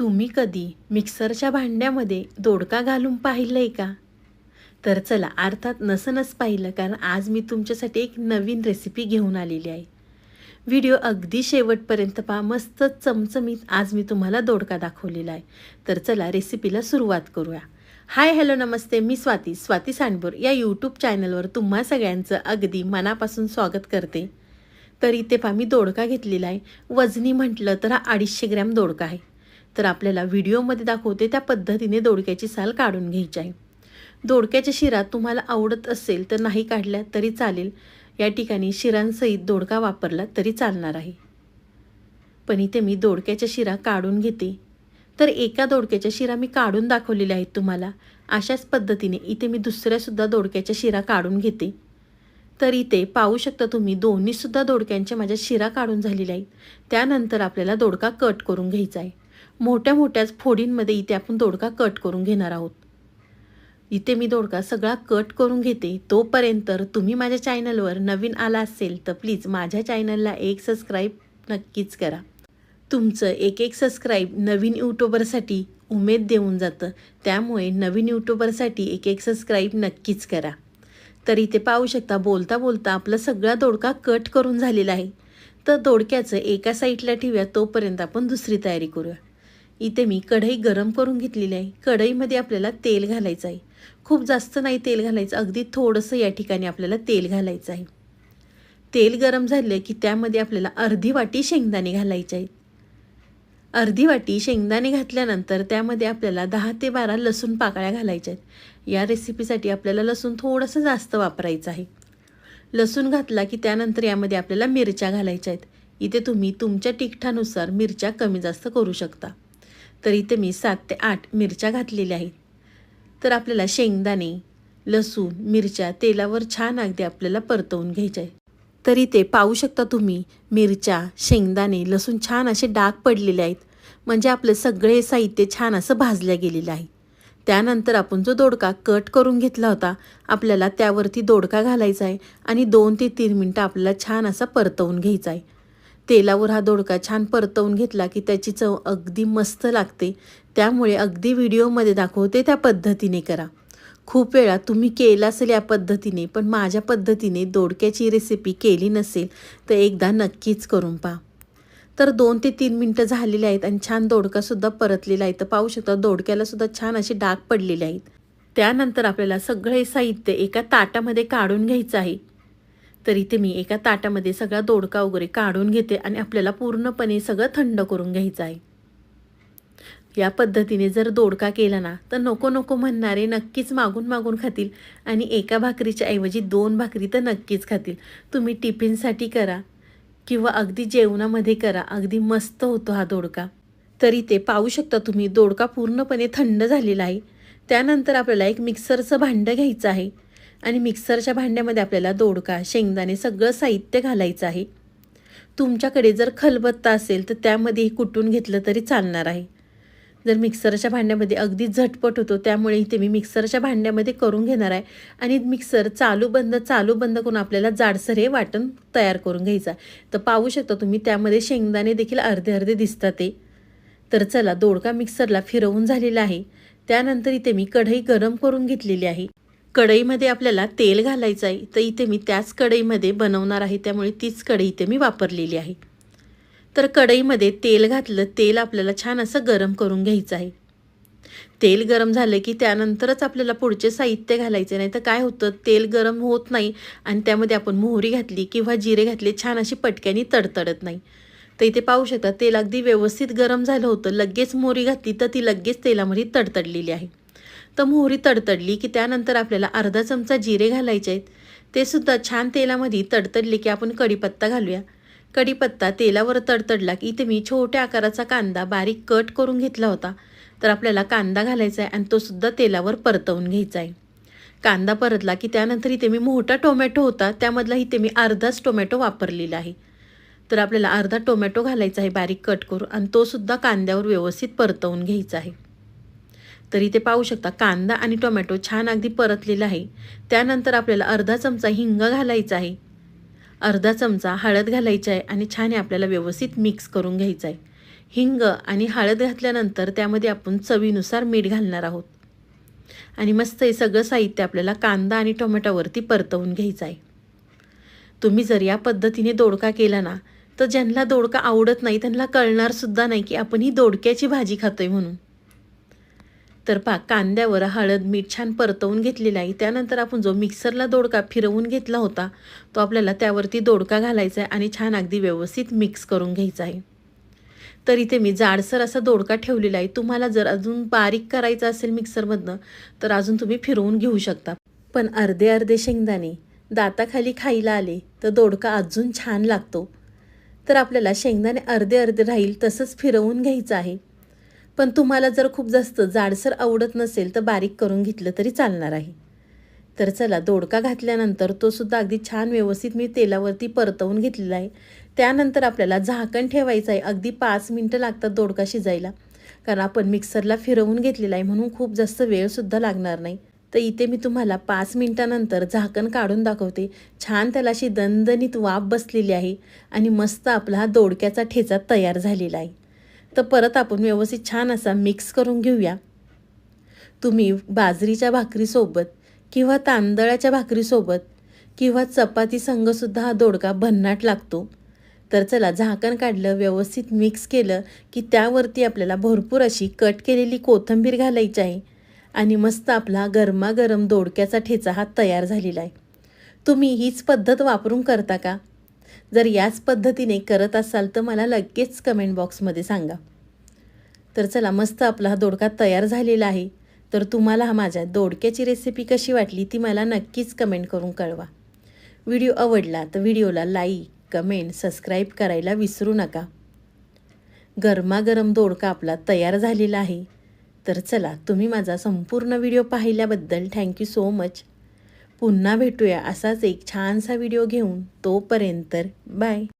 तुम्ही कधी मिक्सरच्या भांड्यामध्ये दोडका घालून पाहिलंय का? तर चला, अर्थात नसनच पाहिलं, कारण आज मी तुमच्यासाठी एक नवीन रेसिपी घेऊन आलेली आहे. व्हिडिओ अगदी शेवटपर्यंत पहा. मस्त चमचमीत आज मी तुम्हाला दोडका दाखवलेला आहे. तर चला रेसिपीला सुरुवात करूया. हाय, हॅलो, नमस्ते. मी स्वाती सांडभोर या यूट्यूब चॅनलवर तुम्हा सगळ्यांचं अगदी मनापासून स्वागत करते. तर इथे पहा, मी दोडका घेतलेला आहे. वजनी म्हटलं तर हा 250 ग्रॅम दोडका आहे. तर आपल्याला व्हिडिओमध्ये दाखवते त्या पद्धतीने दोडक्याची साल काढून घ्यायची आहे. दोडक्याच्या शिरा तुम्हाला आवडत असेल तर नाही काढल्या तरी चालेल. या ठिकाणी शिरांसहित दोडका वापरला तरी चालणार आहे. पण इथे मी दोडक्याच्या शिरा काढून घेते. तर एका दोडक्याच्या शिरा मी काढून दाखवलेल्या आहेत तुम्हाला. अशाच पद्धतीने इथे मी दुसऱ्यासुद्धा दोडक्याच्या शिरा काढून घेते. तर इथे पाहू शकता तुम्ही, दोन्हीसुद्धा दोडक्यांच्या माझ्या शिरा काढून झालेल्या आहेत. त्यानंतर आपल्याला दोडका कट करून घ्यायचा आहे. मोठ्या मोठ्याच फोडींमध्ये इथे आपण दोडका कट करून घेणार आहोत. इथे मी दोडका सगळा कट करून घेते. तोपर्यंत तुम्ही माझ्या चॅनलवर नवीन आला असेल तर प्लीज माझ्या चॅनलला एक सबस्क्राईब नक्कीच करा. तुमचं एक सबस्क्राईब नवीन यूट्यूबरसाठी उमेद देऊन जातं. त्यामुळे नवीन यूट्यूबरसाठी एक सबस्क्राईब नक्कीच करा. तर इथे पाहू शकता, बोलता बोलता आपला सगळा दोडका कट करून झालेला आहे. तर दोडक्याचं एका साईडला ठेवूया, तोपर्यंत आपण दुसरी तयारी करूया. इथे मी कढई गरम करून घेतलेली आहे. कढईमध्ये आपल्याला तेल घालायचं आहे. खूप जास्त नाही तेल घालायचं, अगदी थोडंसं या ठिकाणी आपल्याला तेल घालायचं आहे. तेल गरम झालं की त्यामध्ये आपल्याला अर्धी वाटी शेंगदाणे घालायचे आहेत. अर्धी वाटी शेंगदाणे घातल्यानंतर त्यामध्ये आपल्याला 10 ते 12 लसूण पाकळ्या घालायच्या आहेत. या रेसिपीसाठी आपल्याला लसूण थोडंसं जास्त वापरायचं आहे. लसूण घातला की त्यानंतर यामध्ये आपल्याला मिरच्या घालायच्या आहेत. इथे तुम्ही तुमच्या तिखटानुसार मिरच्या कमी जास्त करू शकता. तर इथे मी 7 ते 8 मिरच्या घातलेल्या आहेत. तर आपल्याला शेंगदाणे, लसूण, मिरच्या तेलावर छान अगदी आपल्याला परतवून घ्यायच्या आहे. तर इथे पाहू शकता तुम्ही, मिरच्या, शेंगदाणे, लसूण छान असे डाग पडलेले आहेत. म्हणजे आपलं सगळे साहित्य छान असं भाजलं गेलेलं आहे. त्यानंतर आपण जो दोडका कट करून घेतला होता, आपल्याला त्यावरती दोडका घालायचा आहे आणि 2 ते 3 मिनटं आपल्याला छान असा परतवून घ्यायचा आहे. तेलावर हा दोडका छान परतवून घेतला की त्याची चव अगदी मस्त लागते. त्यामुळे अगदी व्हिडिओमध्ये दाखवते त्या पद्धतीने करा. खूप वेळा तुम्ही केलं असेल या पद्धतीने, पण माझ्या पद्धतीने दोडक्याची रेसिपी केली नसेल तर एकदा नक्कीच करून पहा. तर 2 ते 3 मिनटं झालेले आहेत आणि छान दोडकासुद्धा परतलेला आहे. तर पाहू शकता, दोडक्यालासुद्धा छान असे डाग पडलेले आहेत. त्यानंतर आपल्याला सगळे साहित्य एका ताटामध्ये काढून घ्यायचं आहे. तर इथे मी एका ताटामध्ये सगळा दोडका वगैरे काढून घेते आणि आपल्याला पूर्णपणे सगळं थंड करून घ्यायचं आहे. या पद्धतीने जर दोडका केला ना तर नको नको म्हणणारे नक्कीच मागून मागून खातील आणि एका भाकरीच्या ऐवजी 2 भाकरी तर नक्कीच खातील. तुम्ही टिफिनसाठी करा किंवा अगदी जेवणामध्ये करा, अगदी मस्त होतो हा दोडका. तरी ते पाहू शकता तुम्ही, दोडका पूर्णपणे थंड झालेला आहे. त्यानंतर आपल्याला एक मिक्सरचं भांडं घ्यायचं आहे आणि मिक्सरच्या भांड्यामध्ये आपल्याला दोडका, शेंगदाणे सगळं साहित्य घालायचं आहे. तुमच्याकडे जर खलबत्ता असेल तर त्यामध्ये कुटून घेतलं तरी चालणार आहे. जर मिक्सरच्या भांड्यामध्ये अगदी झटपट होतो, त्यामुळे इथे मी मिक्सरच्या भांड्यामध्ये करून घेणार आहे. आणि मिक्सर चालू बंद करून आपल्याला जाडसर हे वाटण तयार करून घ्यायचं. तर पाहू शकता तुम्ही, त्यामध्ये शेंगदाणे देखील अर्धे अर्धे दिसतात ते. तर चला, दोडका मिक्सरला फिरवून झालेला आहे. त्यानंतर इथे मी कढई गरम करून घेतलेली आहे. कढईमध्ये आपल्याला तेल घालायचं आहे. तर इथे मी त्याच कढईमध्ये बनवणार आहे, त्यामुळे तीच कढई इथे मी वापरलेली आहे. तर कढईमध्ये तेल घातलं. तेल आपल्याला छान असं गरम करून घ्यायचं आहे. तेल गरम झालं की त्यानंतरच आपल्याला पुढचे साहित्य घालायचे, नाही तर काय होतं, तेल गरम होत नाही आणि त्यामध्ये आपण मोहरी घातली किंवा जिरे घातले, छान अशी पटक्यानी तडतडत नाही. तर इथे पाहू शकता, तेल अगदी व्यवस्थित गरम झालं होतं. लगेच मोहरी घातली तर ती लगेच तेलामध्ये तडतडलेली आहे. तर मोहरी तडतडली की त्यानंतर आपल्याला अर्धा चमचा जिरे घालायचे आहेत. ते सुद्धा छान तेलामध्ये तडतडले की आपण कढीपत्ता घालूया. कढीपत्ता तेलावर तडतडला की इथे मी छोट्या आकाराचा कांदा बारीक कट करून घेतला होता. तर आपल्याला कांदा घालायचा आहे आणि तो सुद्धा तेलावर परतवून घ्यायचा आहे. कांदा परतला की त्यानंतर इथे मी मोठा टोमॅटो होता, त्यामधला इथे मी अर्धाच टोमॅटो वापरलेला आहे. तर आपल्याला अर्धा टोमॅटो घालायचा आहे बारीक कट करून आणि तो सुद्धा कांद्यावर व्यवस्थित परतवून घ्यायचा आहे. तर इथे पाहू शकता, कांदा आणि टोमॅटो छान अगदी परतलेला आहे. त्यानंतर आपल्याला अर्धा चमचा हिंग घालायचा आहे. अर्धा चमचा हळद घालायची आहे आणि छान आपल्याला व्यवस्थित मिक्स करून घ्यायचं आहे. हिंग आणि हळद घातल्यानंतर त्यामध्ये आपण चवीनुसार मीठ घालणार आहोत आणि मस्त हे सगळं साहित्य आपल्याला कांदा आणि टोमॅटोवरती परतवून घ्यायचं आहे. तुम्ही जर या पद्धतीने दोडका केला ना, तर ज्यांना दोडका आवडत नाही त्यांना कळणारसुद्धा नाही की आपण ही दोडक्याची भाजी खातोय म्हणून. तर कांद्यावर हळद मीठ छान परतवून घेतलेलं आहे. त्यानंतर आपण जो मिक्सरला दोडका फिरवून घेतला होता तो आपल्याला त्यावरती दोडका घालायचा आहे आणि छान अगदी व्यवस्थित मिक्स करून घ्यायचा आहे. तर इथे मी जाडसर असा दोडका ठेवलेला आहे. तुम्हाला जर अजून बारीक करायचा असेल मिक्सरमधनं तर अजून तुम्ही फिरवून घेऊ शकता. पण अर्धे अर्धे शेंगदाणे दाताखाली खायला आले तर दोडका अजून छान लागतो. तर आपल्याला शेंगदाणे अर्धे अर्धे राहील तसंच फिरवून घ्यायचं आहे. पण तुम्हाला जर खूप जास्त जाडसर आवडत नसेल तर बारीक करून घेतलं तरी चालणार आहे. तर चला दोडका घातल्यानंतर तो सुद्धा अगदी छान व्यवस्थित मी तेलावरती परतवून घेतलेला आहे. त्यानंतर आपल्याला झाकण ठेवायचं आहे. अगदी 5 मिनटं लागतात दोडका शिजायला, कारण आपण मिक्सरला फिरवून घेतलेला आहे म्हणून खूप जास्त वेळसुद्धा लागणार नाही. तर इथे मी तुम्हाला 5 मिनटानंतर झाकण काढून दाखवते. छान त्याला अशी दणदणीत वाफ बसलेली आहे आणि मस्त आपला हा दोडक्याचा ठेचा तयार झालेला आहे. तर परत आपण व्यवस्थित छान असा मिक्स करून घेऊया. तुम्ही बाजरीच्या भाकरीसोबत किंवा तांदळाच्या भाकरीसोबत किंवा चपाती संगसुद्धा हा दोडका भन्नाट लागतो. तर चला झाकण काढलं, व्यवस्थित मिक्स केलं की त्यावरती आपल्याला भरपूर अशी कट केलेली कोथिंबीर घालायची आहे आणि मस्त आपला गरमागरम दोडक्याचा ठेचा हा तयार झालेला आहे. तुम्ही हीच पद्धत वापरून करता का? जर याच पद्धतीने करत असाल तर मला लगेच कमेंट बॉक्समध्ये सांगा. तर चला मस्त आपला हा दोडका तयार झालेला आहे. तर तुम्हाला हा माझ्या दोडक्याची रेसिपी कशी वाटली ती मला नक्कीच कमेंट करून कळवा. व्हिडिओ आवडला तर व्हिडिओला लाईक, कमेंट, सबस्क्राईब करायला विसरू नका. गरमागरम दोडका आपला तयार झालेला आहे. तर चला तुम्ही माझा संपूर्ण व्हिडिओ पाहिल्याबद्दल थँक्यू सो मच. पुन्हा भेटूया असाच एक छानसा व्हिडिओ घेऊन. तोपर्यंत बाय.